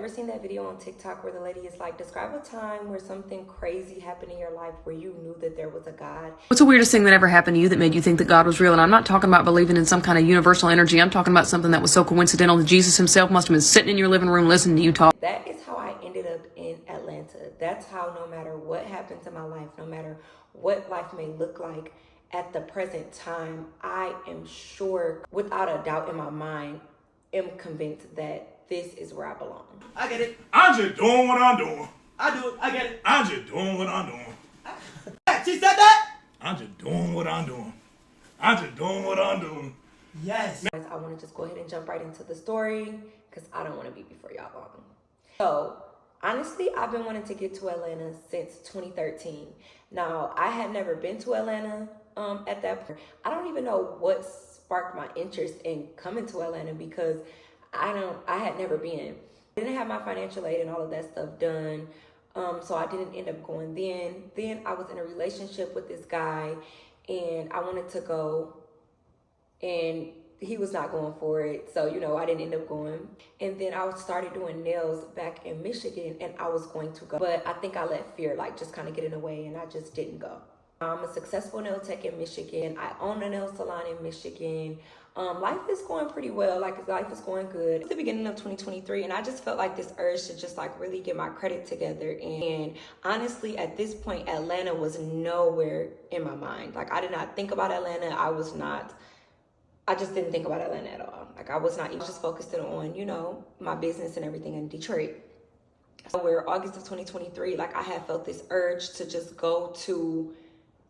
ever seen that video on TikTok where the lady is like, describe a time where something crazy happened in your life where you knew that there was a God? What's the weirdest thing that ever happened to you that made you think that God was real? And I'm not talking about believing in some kind of universal energy. I'm talking about something that was so coincidental that Jesus himself must have been sitting in your living room listening to you talk. That is how I ended up in Atlanta. That's how, no matter what happens in my life, no matter what life may look like at the present time, I am sure, without a doubt in my mind, am convinced that this is where I belong. I get it. I'm just doing what I'm doing. I do it. I get it. I'm just doing what I'm doing. She said that? I'm just doing what I'm doing. I'm just doing what I'm doing. Yes. I want to just go ahead and jump right into the story because I don't want to be before y'all long. So, honestly, I've been wanting to get to Atlanta since 2013. Now, I had never been to Atlanta at that point. I don't even know what sparked my interest in coming to Atlanta because I had never been. I didn't have my financial aid and all of that stuff done. So I didn't end up going then. Then I was in a relationship with this guy and I wanted to go and he was not going for it. So, I didn't end up going. And then I started doing nails back in Michigan and I was going to go. But I think I let fear just kind of get in the way and I just didn't go. I'm a successful nail tech in Michigan. I own a nail salon in Michigan. Life is going pretty well. Life is going good. It's the beginning of 2023 and I just felt like this urge to just really get my credit together. And honestly, at this point, Atlanta was nowhere in my mind. I did not think about Atlanta. I just didn't think about Atlanta at all. I was not even just focused on, my business and everything in Detroit. So where August of 2023, I had felt this urge to just go to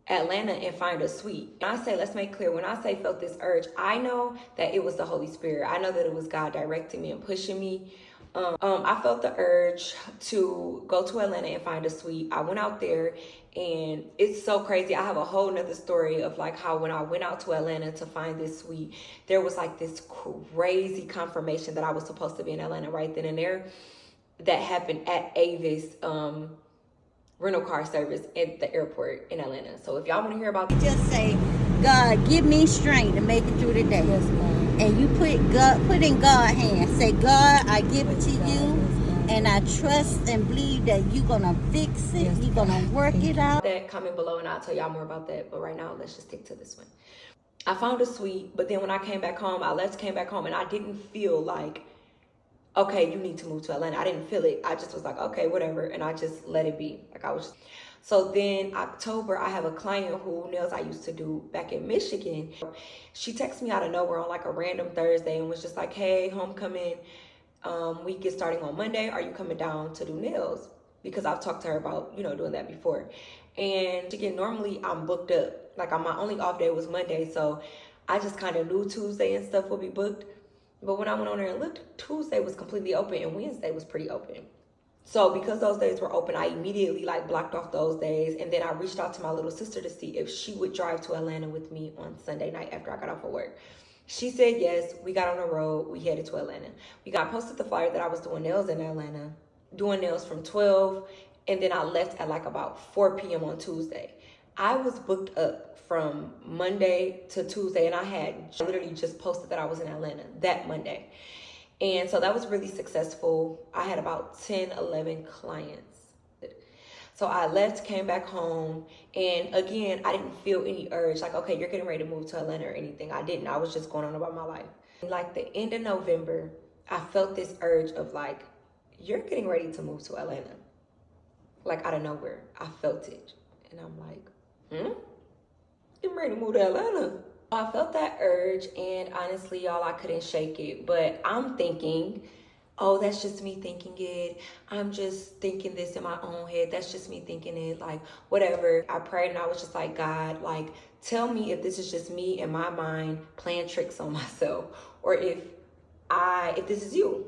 Atlanta and find a suite. When I say, let's make clear, when I say felt this urge, I know that it was the Holy Spirit. I know that it was God directing me and pushing me. I felt the urge to go to Atlanta and find a suite. I went out there and it's so crazy. I have a whole nother story of how when I went out to Atlanta to find this suite, there was this crazy confirmation that I was supposed to be in Atlanta right then and there. That happened at Avis rental car service at the airport in Atlanta. So if y'all want to hear about just say, God, give me strength to make it through the day. Yes, ma'am. And you put in God's hands. Say, God, I give it to you. And I trust and believe that you're going to fix it. You're going to work it out. that, comment below and I'll tell y'all more about that. But right now, let's just stick to this one. I found a suite, but then when I came back home, came back home and I didn't feel like, okay, you need to move to Atlanta. I didn't feel it. I just was like, okay, whatever. And I just let it be. So then October, I have a client who nails I used to do back in Michigan. She texted me out of nowhere on a random Thursday and was just like, hey, homecoming, we get starting on Monday. Are you coming down to do nails? Because I've talked to her about, doing that before. And again, normally I'm booked up. My only off day was Monday. So I just kind of knew Tuesday and stuff would be booked. But when I went on there and looked, Tuesday was completely open and Wednesday was pretty open. So because those days were open, I immediately blocked off those days. And then I reached out to my little sister to see if she would drive to Atlanta with me on Sunday night after I got off of work. She said yes. We got on the road. We headed to Atlanta. Posted the flyer that I was doing nails in Atlanta, doing nails from 12. And then I left at about 4 p.m. on Tuesday. I was booked up from Monday to Tuesday and I had literally just posted that I was in Atlanta that Monday. And so that was really successful. I had about 10, 11 clients. So I left, came back home, and again, I didn't feel any urge, okay, you're getting ready to move to Atlanta or anything. I didn't. I was just going on about my life. The end of November, I felt this urge of you're getting ready to move to Atlanta. Out of nowhere, I felt it. And I'm like, getting ready to move to Atlanta. I felt that urge, and honestly, y'all, I couldn't shake it. But I'm thinking, oh, that's just me thinking it. I'm just thinking this in my own head. That's just me thinking it, whatever. I prayed and I was just like, God, tell me if this is just me in my mind playing tricks on myself, or if this is you.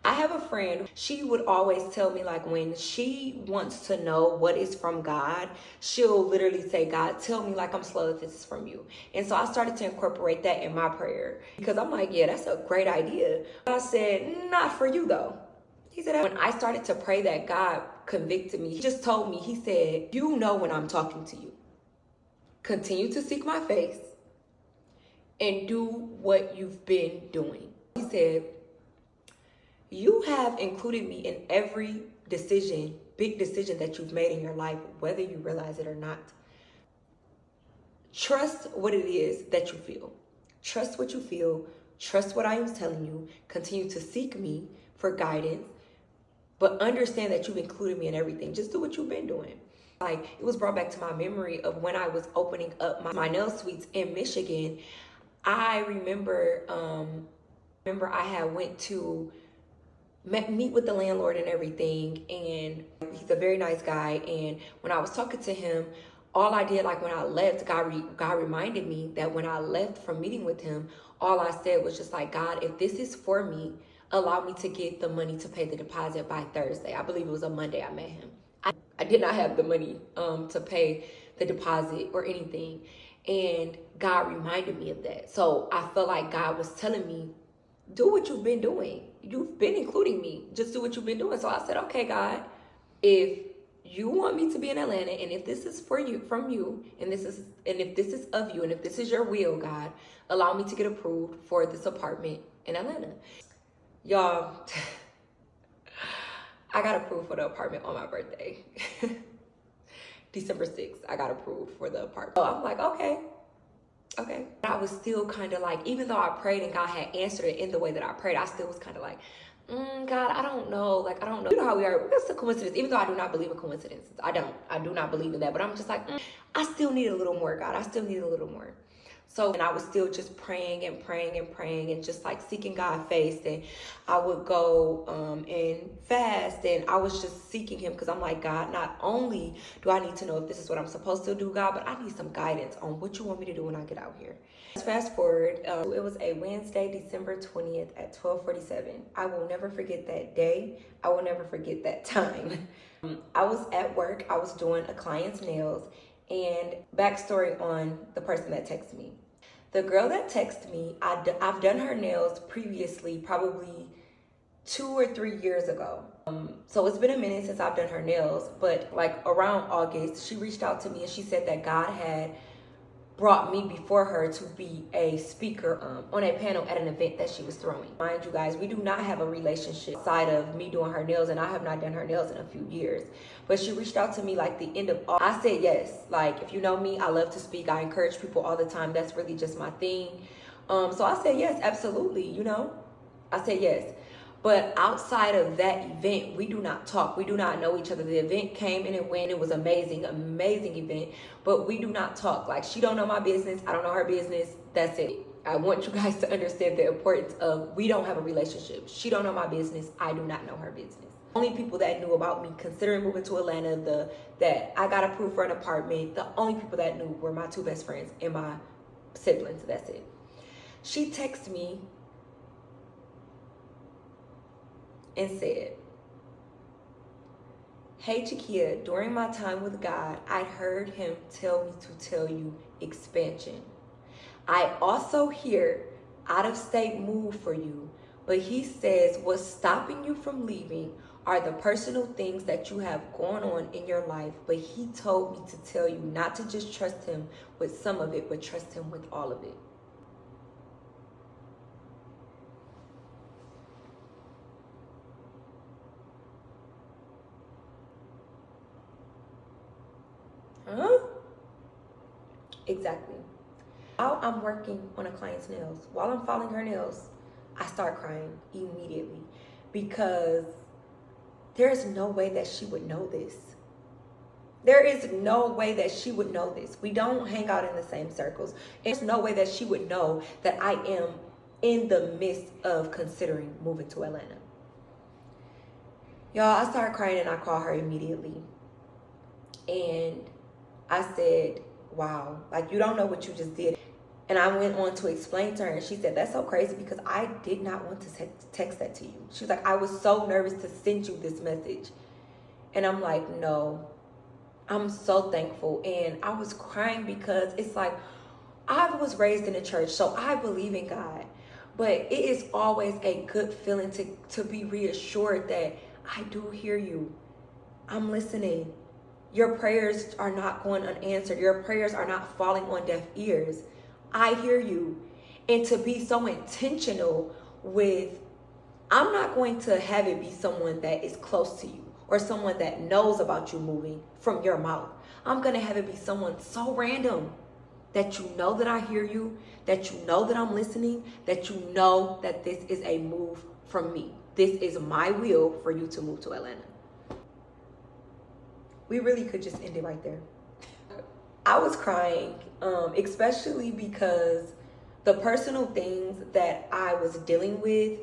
I have a friend, she would always tell me when she wants to know what is from God, she'll literally say, God, tell me I'm slow if this is from you. And so I started to incorporate that in my prayer because I'm yeah, that's a great idea. But I said, not for you though. He said, when I started to pray that, God convicted me. He just told me, he said, you know when I'm talking to you. Continue to seek my face and do what you've been doing. He said, You have included me in every decision, big decision that you've made in your life, whether you realize it or not. Trust what it is that you feel. Trust what you feel. Trust what I am telling you. Continue to seek me for guidance, but understand that you've included me in everything. Just do what you've been doing. Like, it was brought back to my memory of when I was opening up my nail suites in Michigan. I remember I had went to meet with the landlord and everything, and he's a very nice guy. And when I was talking to him, all I did, like when I left, God reminded me that when I left from meeting with him, all I said was just like, God, if this is for me, allow me to get the money to pay the deposit by Thursday. I believe it was a Monday I met him. I did not have the money to pay the deposit or anything. And God reminded me of that. So I felt like God was telling me, do what you've been doing. You've been including me. Just do what you've been doing. So I said, okay, God, if you want me to be in Atlanta, and if this is from you, and if this is of you, and if this is your will, God, allow me to get approved for this apartment in Atlanta. Y'all, I got approved for the apartment on my birthday. December 6th, I got approved for the apartment. So I'm like, okay. I was still kind of like, even though I prayed and God had answered it in the way that I prayed, I still was kind of like, God, I don't know. Like, I don't know. You know how we are. That's a coincidence. Even though I do not believe in coincidences. I do not believe in that. But I'm just like, I still need a little more, God. I still need a little more. So, and I was still just praying and just like seeking God's face. And I would go and fast, and I was just seeking him, because I'm like, God, not only do I need to know if this is what I'm supposed to do, God, but I need some guidance on what you want me to do when I get out here. Fast forward, it was a Wednesday, December 20th at 12:47. I will never forget that day. I will never forget that time. I was at work. I was doing a client's nails. And backstory on the person that texted me. The girl that texted me, I've done her nails previously, probably 2 or 3 years ago. So it's been a minute since I've done her nails, but like around August, she reached out to me and she said that God had brought me before her to be a speaker on a panel at an event that she was throwing. Mind you guys, we do not have a relationship outside of me doing her nails, and I have not done her nails in a few years. But she reached out to me like the end of August. I said yes. Like, if you know me, I love to speak. I encourage people all the time. That's really just my thing. So I said yes, absolutely, you know. I said yes. But outside of that event, we do not talk. We do not know each other. The event came and it went. It was amazing event. But we do not talk. Like, she don't know my business. I don't know her business. That's it. I want you guys to understand the importance of, we don't have a relationship. She don't know my business. I do not know her business. Only people that knew about me considering moving to Atlanta, that I got approved for an apartment, the only people that knew were my 2 best friends and my siblings. That's it. She texted me and said, hey Chiquia, during my time with God, I heard him tell me to tell you expansion. I also hear out of state move for you, but he says what's stopping you from leaving are the personal things that you have going on in your life, but he told me to tell you not to just trust him with some of it, but trust him with all of it. Huh? Exactly. While I'm working on a client's nails, while I'm filing her nails, I start crying immediately, because there's no way that she would know this. There is no way that she would know this. We don't hang out in the same circles. There's no way that she would know that I am in the midst of considering moving to Atlanta. Y'all, I started crying and I called her immediately. And I said, wow, like, you don't know what you just did. And I went on to explain to her, and she said, that's so crazy, because I did not want to text that to you. She was like, I was so nervous to send you this message. And I'm like, no, I'm so thankful. And I was crying because it's like, I was raised in the church, so I believe in God. But it is always a good feeling to be reassured that I do hear you. I'm listening. Your prayers are not going unanswered. Your prayers are not falling on deaf ears. I hear you. And to be so intentional with, I'm not going to have it be someone that is close to you or someone that knows about you moving from your mouth. I'm going to have it be someone so random that you know that I hear you, that you know that I'm listening, that you know that this is a move from me. This is my will for you to move to Atlanta. We really could just end it right there. I was crying, especially because the personal things that I was dealing with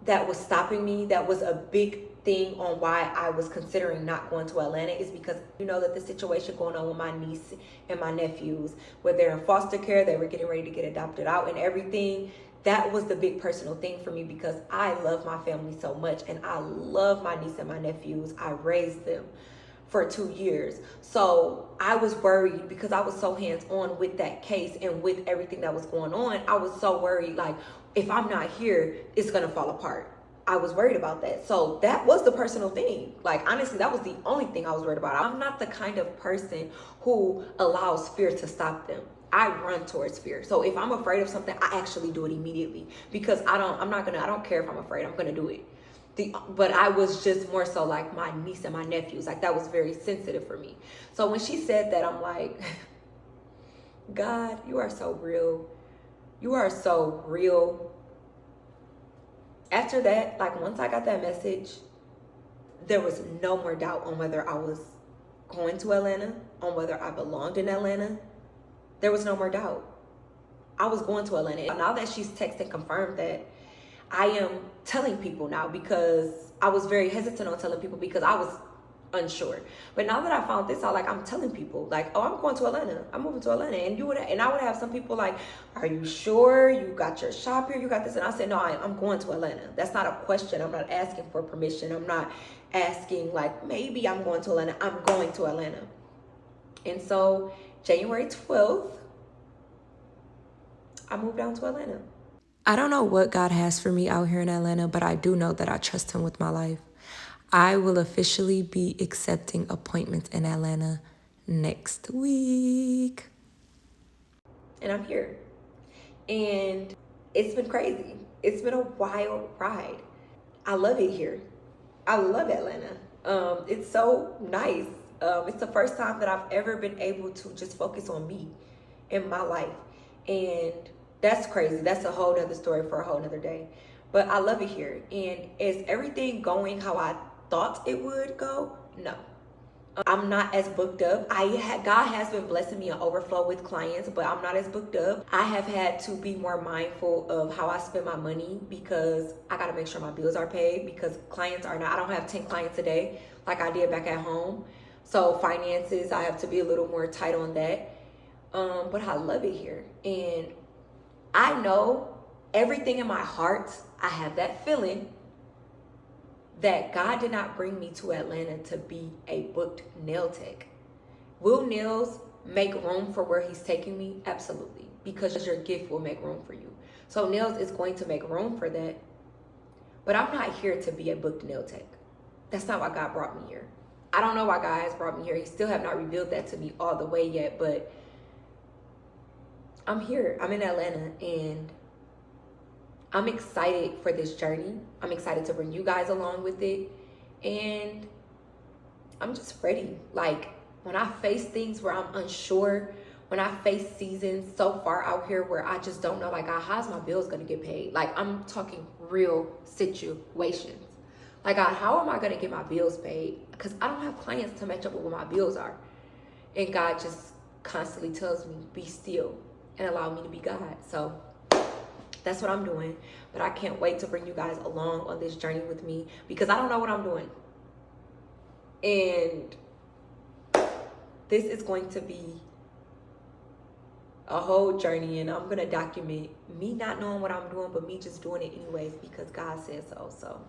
that was stopping me, that was a big thing on why I was considering not going to Atlanta, is because you know that the situation going on with my niece and my nephews, where they're in foster care, they were getting ready to get adopted out and everything. That was the big personal thing for me because I love my family so much and I love my niece and my nephews. I raised them for 2 years. So I was worried because I was so hands-on with that case and with everything that was going on. I was so worried, like, if I'm not here, it's gonna fall apart. I was worried about that. So that was the personal thing. Like, honestly, that was the only thing I was worried about. I'm not the kind of person who allows fear to stop them. I run towards fear. So if I'm afraid of something, I actually do it immediately because I don't care if I'm afraid, I'm gonna do it. But I was just more so like my niece and my nephews, like that was very sensitive for me. So when she said that, I'm like, God, you are so real. You are so real. After that, like once I got that message, there was no more doubt on whether I was going to Atlanta, on whether I belonged in Atlanta. There was no more doubt. I was going to Atlanta. Now that she's texted confirmed that, I am telling people now because I was very hesitant on telling people because I was unsure. But now that I found this out, like I'm telling people, like, oh, I'm going to Atlanta. I'm moving to Atlanta. And I would have some people like, are you sure you got your shop here? You got this? And I said, no, I'm going to Atlanta. That's not a question. I'm not asking for permission. I'm not asking like, maybe I'm going to Atlanta. I'm going to Atlanta. And so January 12th, I moved down to Atlanta. I don't know what God has for me out here in Atlanta, but I do know that I trust him with my life. I will officially be accepting appointments in Atlanta next week. And I'm here. And it's been crazy. It's been a wild ride. I love it here. I love Atlanta. It's so nice. It's the first time that I've ever been able to just focus on me in my life. And that's crazy. That's a whole nother story for a whole nother day. But I love it here. And is everything going how I thought it would go? No. I'm not as booked up. God has been blessing me an overflow with clients, but I'm not as booked up. I have had to be more mindful of how I spend my money because I got to make sure my bills are paid because I don't have 10 clients a day like I did back at home. So finances, I have to be a little more tight on that. But I love it here. And I know everything in my heart, I have that feeling that God did not bring me to Atlanta to be a booked nail tech. Will nails make room for where he's taking me? Absolutely. Because your gift will make room for you. So nails is going to make room for that. But I'm not here to be a booked nail tech. That's not why God brought me here. I don't know why God has brought me here. He still have not revealed that to me all the way yet, but I'm here. I'm in Atlanta and I'm excited for this journey. I'm excited to bring you guys along with it. And I'm just ready. Like when I face things where I'm unsure, when I face seasons so far out here where I just don't know, like, how's my bills gonna get paid? Like I'm talking real situations. Like, God, how am I gonna get my bills paid? Because I don't have clients to match up with what my bills are. And God just constantly tells me, be still and allow me to be God. So that's what I'm doing. But I can't wait to bring you guys along on this journey with me because I don't know what I'm doing. And this is going to be a whole journey, and I'm going to document me not knowing what I'm doing, but me just doing it anyways because God said so. So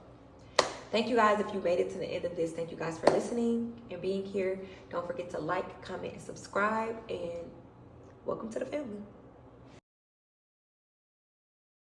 thank you guys if you made it to the end of this. Thank you guys for listening and being here. Don't forget to like, comment, and subscribe, and welcome to the family.